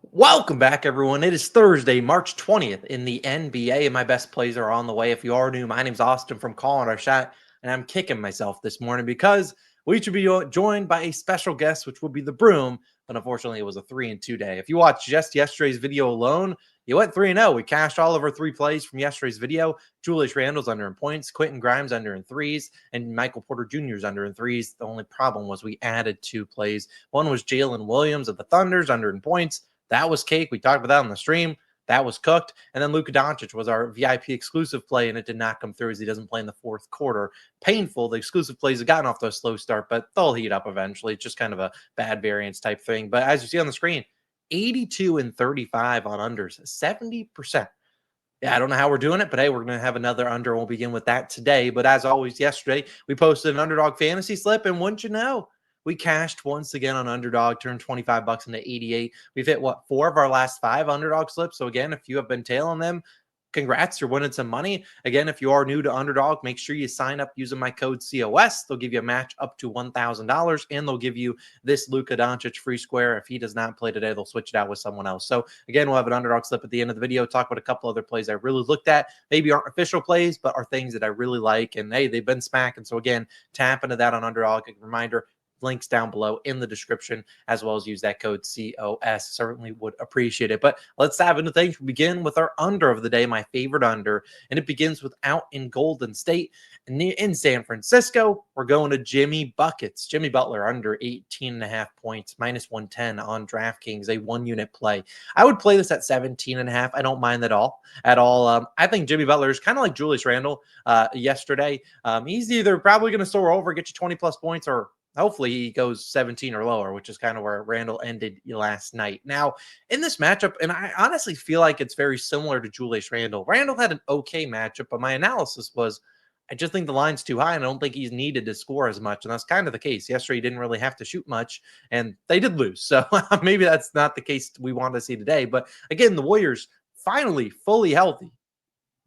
Welcome back, everyone. It is Thursday, March 20th in the NBA, and my best plays are on the way. If you are new, my name's Austin from Calling Our Shot, and I'm kicking myself this morning because we should be joined by a special guest, which will be the Broom, but unfortunately, it was a 3-2 day. If you watched just yesterday's video alone, you went 3-0. We cashed all of our three plays from yesterday's video. Julius Randle's under in points, Quentin Grimes under in threes, and Michael Porter Jr.'s under in threes. The only problem was we added two plays. One was Jalen Williams of the Thunders under in points. That was cake. We talked about that on the stream. That was cooked. And then Luka Doncic was our VIP exclusive play, and it did not come through as he doesn't play in the fourth quarter. Painful. The exclusive plays have gotten off to a slow start, but they'll heat up eventually. It's just kind of a bad variance type thing. But as you see on the screen, 82 and 35 on unders, 70%. Yeah, I don't know how we're doing it, but hey, we're going to have another under. We'll begin with that today. But as always, yesterday, we posted an Underdog fantasy slip, and wouldn't you know, we cashed once again on Underdog, turned 25 bucks into 88. We've hit, four of our last five Underdog slips. So again, if you have been tailing them, congrats, you're winning some money. Again, if you are new to Underdog, make sure you sign up using my code COS. They'll give you a match up to $1,000, and they'll give you this Luka Doncic free square. If he does not play today, they'll switch it out with someone else. So again, we'll have an Underdog slip at the end of the video, talk about a couple other plays I really looked at. Maybe aren't official plays, but are things that I really like. And hey, they've been smacking. So again, tap into that on Underdog. A reminder, links down below in the description, as well as use that code COS. Certainly would appreciate it. But let's dive into things. We begin with our under of the day, my favorite under, and it begins with out in Golden State. And in San Francisco, we're going to Jimmy Buckets. Jimmy Butler under 18.5 points, minus 110 on DraftKings, a one-unit play. I would play this at 17.5. I don't mind that at all. I think Jimmy Butler is kind of like Julius Randle yesterday. He's either probably going to soar over, get you 20-plus points, or hopefully he goes 17 or lower, which is kind of where Randle ended last night. Now, in this matchup, and I honestly feel like it's very similar to Julius Randle. Randle had an okay matchup, but my analysis was I just think the line's too high, and I don't think he's needed to score as much. And that's kind of the case. Yesterday, he didn't really have to shoot much, and they did lose. So maybe that's not the case we want to see today. But again, the Warriors finally fully healthy.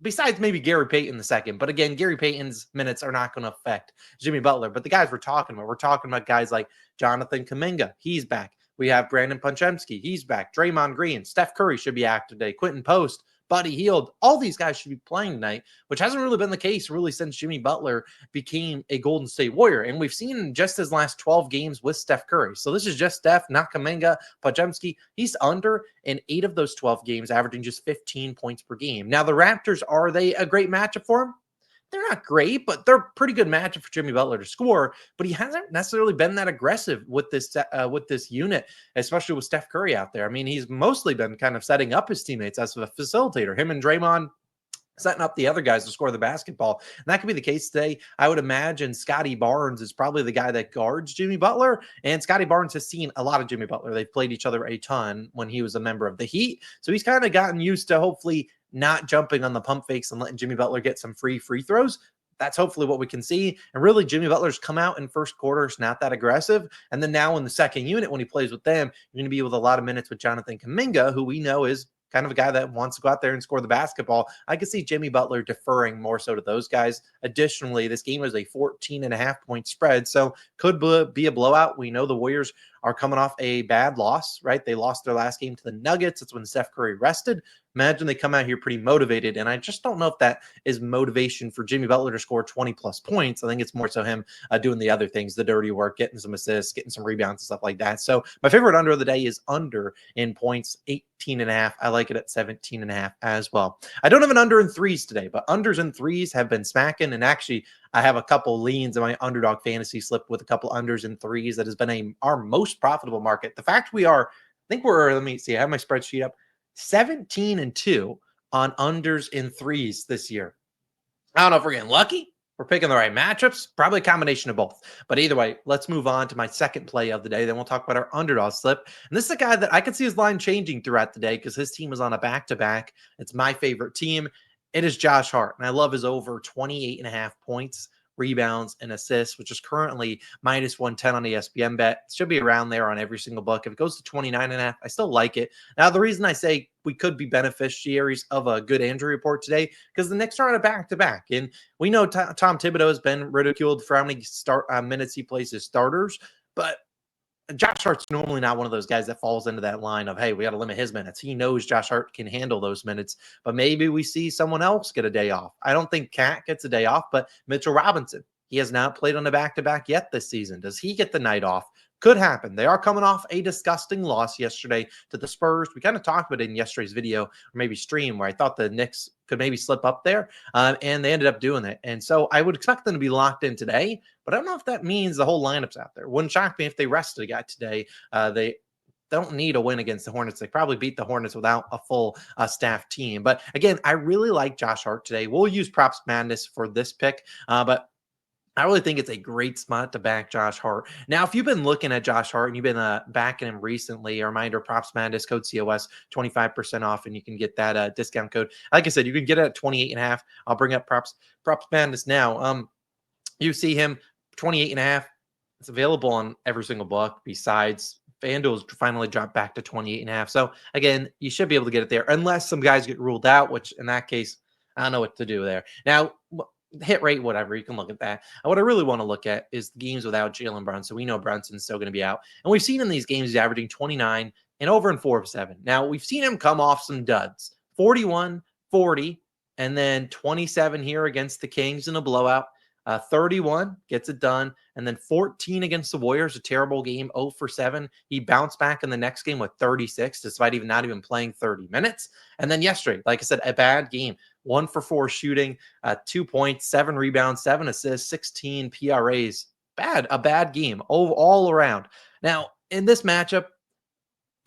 Besides maybe Gary Payton the second. But again, Gary Payton's minutes are not going to affect Jimmy Butler. But the guys we're talking about guys like Jonathan Kuminga. He's back. We have Brandon Punchemski. He's back. Draymond Green. Steph Curry should be active today. Quentin Post. Buddy Hield. All these guys should be playing tonight, which hasn't really been the case really since Jimmy Butler became a Golden State Warrior. And we've seen just his last 12 games with Steph Curry. So this is just Steph, not Kuminga, Punchemski. He's under in 8 of those 12 games, averaging just 15 points per game. Now, the Raptors, are they a great matchup for him? They're not great, but they're a pretty good matchup for Jimmy Butler to score. But he hasn't necessarily been that aggressive with this unit, especially with Steph Curry out there. I mean, he's mostly been kind of setting up his teammates as a facilitator. Him and Draymond setting up the other guys to score the basketball. And that could be the case today. I would imagine Scotty Barnes is probably the guy that guards Jimmy Butler. And Scotty Barnes has seen a lot of Jimmy Butler. They've played each other a ton when he was a member of the Heat. So he's kind of gotten used to hopefully not jumping on the pump fakes and letting Jimmy Butler get some free throws. That's hopefully what we can see. And really, Jimmy Butler's come out in first quarter. It's not that aggressive. And then now in the second unit, when he plays with them, you're going to be with a lot of minutes with Jonathan Kuminga, who we know is kind of a guy that wants to go out there and score the basketball. I could see Jimmy Butler deferring more so to those guys. Additionally, this game is a 14.5-point spread, so could be a blowout. We know the Warriors are coming off a bad loss, right? They lost their last game to the Nuggets. That's when Steph Curry rested. Imagine they come out here pretty motivated, and I just don't know if that is motivation for Jimmy Butler to score 20-plus points. I think it's more so him doing the other things, the dirty work, getting some assists, getting some rebounds and stuff like that. So my favorite under of the day is under in points, 18.5. I like it at 17.5 as well. I don't have an under in threes today, but unders and threes have been smacking, and actually I have a couple leans in my Underdog fantasy slip with a couple unders and threes that has been our most profitable market. The fact let me see, I have my spreadsheet up, 17-2 on unders and threes this year. I don't know if we're getting lucky. We're picking the right matchups, probably a combination of both. But either way, let's move on to my second play of the day. Then we'll talk about our Underdog slip. And this is a guy that I can see his line changing throughout the day because his team is on a back-to-back. It's my favorite team. It is Josh Hart, and I love his over 28.5 points, rebounds, and assists, which is currently minus 110 on ESPN bet. It should be around there on every single book. If it goes to 29.5, I still like it. Now, the reason I say we could be beneficiaries of a good injury report today because the Knicks are on a back-to-back. And we know Tom Thibodeau has been ridiculed for how many minutes he plays his starters, but Josh Hart's normally not one of those guys that falls into that line of, hey, we got to limit his minutes. He knows Josh Hart can handle those minutes, but maybe we see someone else get a day off. I don't think Cat gets a day off, but Mitchell Robinson, he has not played on a back-to-back yet this season. Does he get the night off? Could happen. They are coming off a disgusting loss yesterday to the Spurs. We kind of talked about it in yesterday's video or maybe stream where I thought the Knicks could maybe slip up there, and they ended up doing it. And so I would expect them to be locked in today, but I don't know if that means the whole lineup's out there. Wouldn't shock me if they rested a guy today. They don't need a win against the Hornets. They probably beat the Hornets without a full staff team. But again, I really like Josh Hart today. We'll use PropsMadness for this pick, but I really think it's a great spot to back Josh Hart. Now, if you've been looking at Josh Hart and you've been backing him recently, a reminder, PropsMadness, code COS, 25% off, and you can get that discount code. Like I said, you can get it at 28.5. I'll bring up PropsMadness now. You see him, 28.5. It's available on every single book besides FanDuel's finally dropped back to 28.5. So, again, you should be able to get it there unless some guys get ruled out, which in that case, I don't know what to do there. Now, hit rate, whatever, you can look at that. And what I really want to look at is the games without Jalen Brunson. We know Brunson's still going to be out. And we've seen in these games, he's averaging 29 and over in 4 of 7. Now, we've seen him come off some duds, 41, 40, and then 27 here against the Kings in a blowout. 31 gets it done, and then 14 against the Warriors, a terrible game, 0 for 7. He bounced back in the next game with 36, despite not even playing 30 minutes. And then yesterday, like I said, a bad game, 1 for 4 shooting, 2 points, 7 rebounds, 7 assists, 16 PRAs. A bad game all around. Now, in this matchup,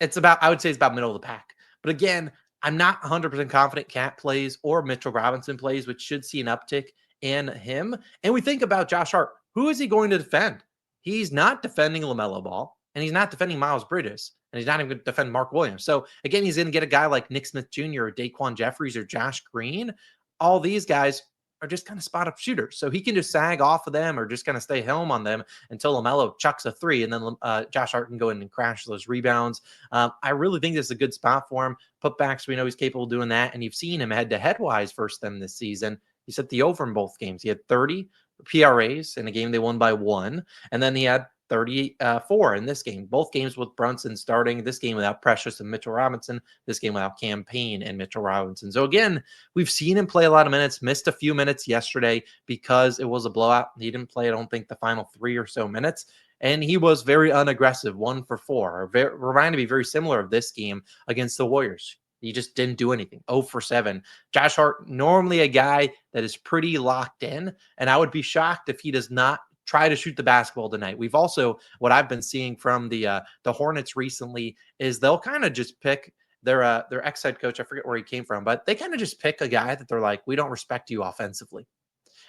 I would say it's about middle of the pack. But again, I'm not 100% confident Cat plays or Mitchell Robinson plays, which should see an uptick in him. And we think about Josh Hart. Who is he going to defend? He's not defending LaMelo Ball, and he's not defending Miles Bridges, and he's not even going to defend Mark Williams. So, again, he's going to get a guy like Nick Smith Jr. or Daquan Jeffries or Josh Green. All these guys are just kind of spot-up shooters. So he can just sag off of them or just kind of stay home on them until LaMelo chucks a 3, and then Josh Hart can go in and crash those rebounds. I really think this is a good spot for him. Putbacks, we know he's capable of doing that, and you've seen him head-to-head-wise versus them this season. He set the over in both games. He had 30 PRAs in a game they won by 1, and then he had 34 in this game. Both games with Brunson starting, this game without Precious and Mitchell Robinson, this game without Campaign and Mitchell Robinson. So again, we've seen him play a lot of minutes, missed a few minutes yesterday because it was a blowout. He didn't play, I don't think, the final 3 or so minutes. And he was very unaggressive, 1 for 4. Reminded me very similar of this game against the Warriors. He just didn't do anything. 0 for 7. Josh Hart, normally a guy that is pretty locked in, and I would be shocked if he does not try to shoot the basketball tonight. We've also, what I've been seeing from the Hornets recently is they'll kind of just pick their ex-head coach. I forget where he came from, but they kind of just pick a guy that they're like, we don't respect you offensively.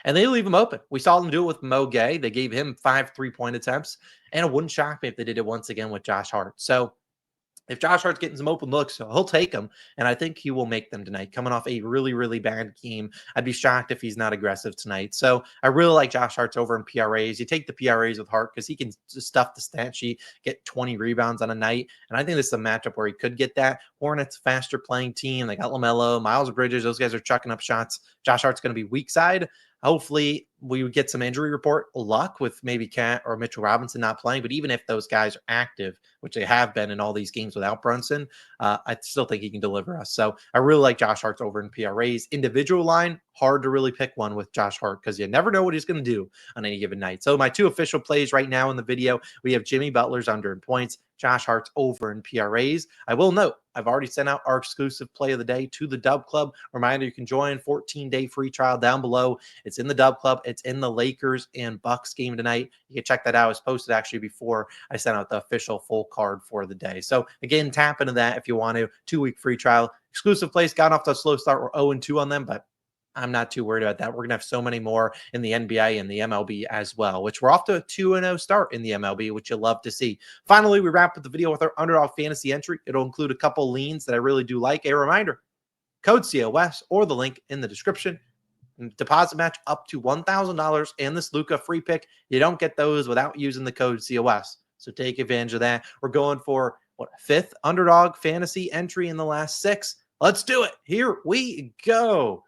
And they leave him open. We saw them do it with Mo Gay. They gave him 5 3-point attempts, and it wouldn't shock me if they did it once again with Josh Hart. So if Josh Hart's getting some open looks, he'll take them, and I think he will make them tonight. Coming off a really, really bad game, I'd be shocked if he's not aggressive tonight. So I really like Josh Hart's over in PRAs. You take the PRAs with Hart because he can just stuff the stat sheet, get 20 rebounds on a night, and I think this is a matchup where he could get that. Hornets, faster playing team. They got LaMelo, Miles Bridges. Those guys are chucking up shots. Josh Hart's going to be weak side. Hopefully, we would get some injury report luck with maybe Cat or Mitchell Robinson not playing. But even if those guys are active, which they have been in all these games without Brunson, I still think he can deliver us. So I really like Josh Hart's over in PRAs. Individual line, hard to really pick one with Josh Hart because you never know what he's going to do on any given night. So my 2 official plays right now in the video, we have Jimmy Butler's under in points, Josh Hart's over in PRAs. I will note, I've already sent out our exclusive play of the day to the DubClub. Reminder, you can join 14-day free trial down below. It's in the DubClub. It's in the Lakers and Bucks game tonight. You can check that out. It was posted actually before I sent out the official full card for the day. So again, tap into that if you want to. 2-week free trial. Exclusive plays got off to a slow start. We're 0-2 on them, but I'm not too worried about that. We're going to have so many more in the NBA and the MLB as well, which we're off to a 2-0 start in the MLB, which you'll love to see. Finally, we wrap up the video with our Underdog fantasy entry. It'll include a couple leans that I really do like. A reminder, code COS or the link in the description. Deposit match up to $1,000 and this Luka free pick. You don't get those without using the code COS. So take advantage of that. We're going for a 5th Underdog fantasy entry in the last 6. Let's do it. Here we go.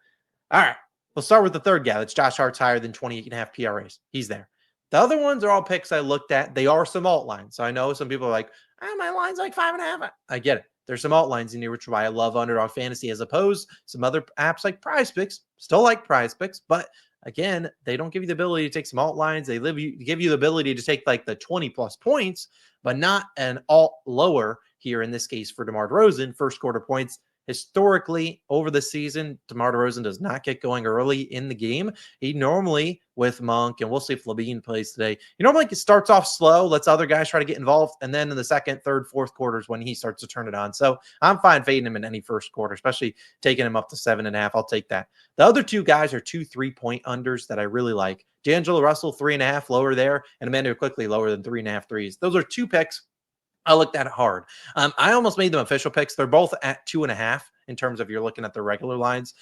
All right, we'll start with the third guy. That's Josh Hart's higher than 28.5 PRAs. He's there. The other ones are all picks I looked at. They are some alt lines. So I know some people are like, my line's like 5.5. I get it. There's some alt lines in here, which is why I love Underdog Fantasy as opposed some other apps like PrizePicks. Still like PrizePicks, but again, they don't give you the ability to take some alt lines. They give you the ability to take like the 20 plus points, but not an alt lower here in this case for DeMar DeRozan. First quarter points. Historically, over the season, DeMar DeRozan does not get going early in the game. He normally, with Monk, and we'll see if Levine plays today, he normally starts off slow, lets other guys try to get involved, and then in the second, third, fourth quarters when he starts to turn it on. So I'm fine fading him in any first quarter, especially taking him up to 7.5. I'll take that. The other two guys are 2 3-point unders that I really like. D'Angelo Russell, 3.5, lower there, and Emmanuel Quickly, lower than 3.5 threes. Those are two picks I looked at it hard. I almost made them official picks. They're both at 2.5 in terms of you're looking at the regular lines.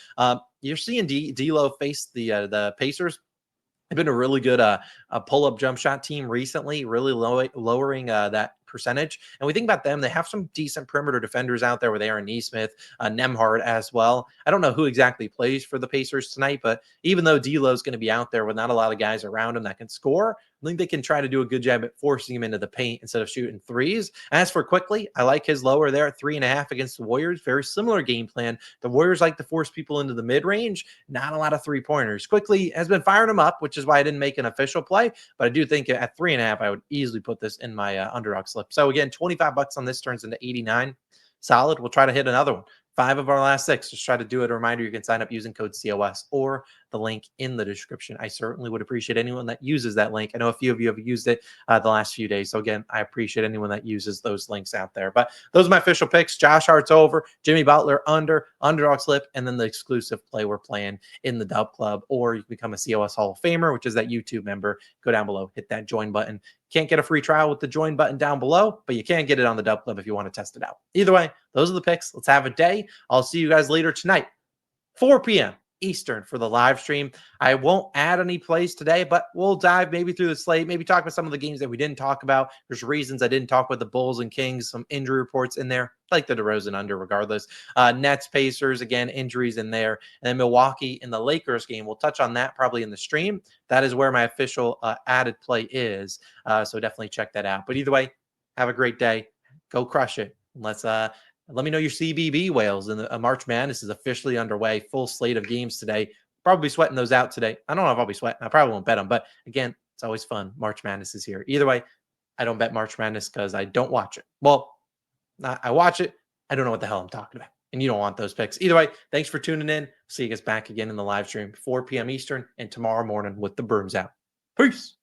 You're seeing D'Lo face the Pacers. They've been a really good pull-up jump shot team recently, really lowering that percentage. And we think about them, they have some decent perimeter defenders out there with Aaron Nesmith, Nembhard as well. I don't know who exactly plays for the Pacers tonight, but even though D'Lo's going to be out there with not a lot of guys around him that can score, I think they can try to do a good job at forcing him into the paint instead of shooting threes. As for Quickly, I like his lower there at 3.5 against the Warriors. Very similar game plan. The Warriors like to force people into the mid-range. Not a lot of three-pointers. Quickly has been firing them up, which is why I didn't make an official play. But I do think at 3.5, I would easily put this in my underdog slip. So again, $25 on this turns into 89. Solid. We'll try to hit another one. 5 of our last 6. Just try to do it. A reminder, you can sign up using code COS or the link in the description. I certainly would appreciate anyone that uses that link. I know a few of you have used it the last few days. So again, I appreciate anyone that uses those links out there. But those are my official picks. Josh Hart's over, Jimmy Butler under, underdog slip, and then the exclusive play we're playing in the DubClub. Or you can become a COS Hall of Famer, which is that YouTube member. Go down below, hit that join button. Can't get a free trial with the join button down below, but you can get it on the DubClub if you want to test it out. Either way, those are the picks. Let's have a day. I'll see you guys later tonight, 4 p.m. Eastern for the live stream. I won't add any plays today, but we'll dive maybe through the slate, maybe talk about some of the games that we didn't talk about. There's reasons I didn't talk about the Bulls and Kings, some injury reports in there, like the DeRozan under regardless. Nets, Pacers, again, injuries in there. And then Milwaukee in the Lakers game. We'll touch on that probably in the stream. That is where my official added play is. So definitely check that out. But either way, have a great day. Go crush it. Let me know your CBB whales. And the March Madness is officially underway. Full slate of games today. Probably sweating those out today. I don't know if I'll be sweating. I probably won't bet them. But again, it's always fun. March Madness is here. Either way, I don't bet March Madness because I don't watch it. Well, I watch it. I don't know what the hell I'm talking about. And you don't want those picks. Either way, thanks for tuning in. See you guys back again in the live stream, 4 p.m. Eastern, and tomorrow morning with the brooms out. Peace.